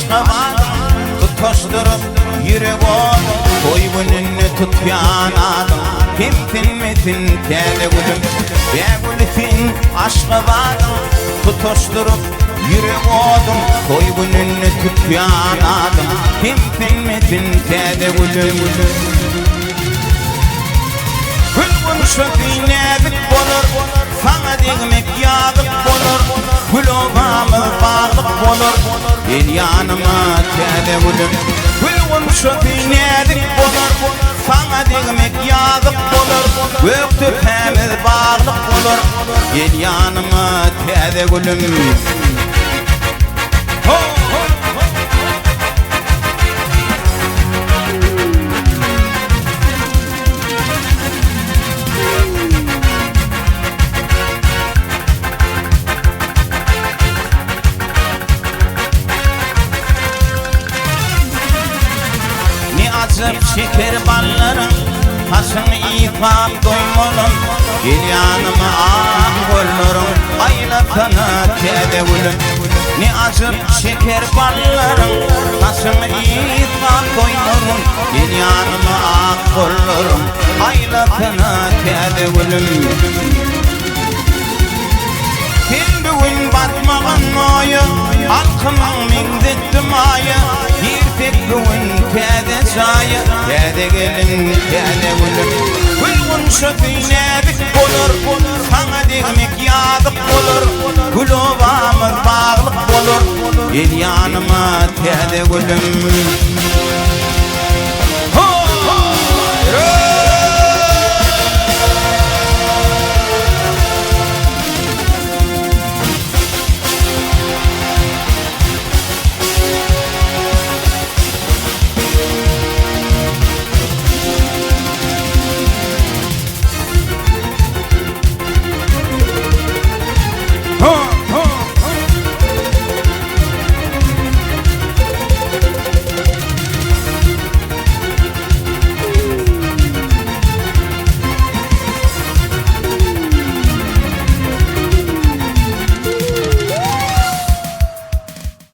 aşka vardım tutuşturup yürek oldum koy gününü tutyan adım kimtin mitin kede gülüm be gülütin aşka vardım tutuşturup yürek oldum koy gününü tutyan adım kimtin mitin kede gülüm Gülgün şöpünedik olur sana degmek yağdık olur gül obamız bağlık olur el yanıma kede gülüm Gülgün şöpünedik olur sana degmek yağdık olur gök tüpemiz bağlık olur el yanıma kede gülüm Acıp şeker ballarım Taşın ifam doymalım Gel yanıma ah gollarım Aylatana kede gülüm Ne acıp şeker ballarım Taşın ifam doymalım Gel yanıma ah gollarım Aylatana kede gülüm Sen bugün batmağın oyu Halkımın mingdettim ayı Bir tek bugün kede çayı Kede gelin kede gülüm Gülgün şöpünedik olur Sana degmek yağdık olur Gül obamız bağlık olur El yanıma kede gülüm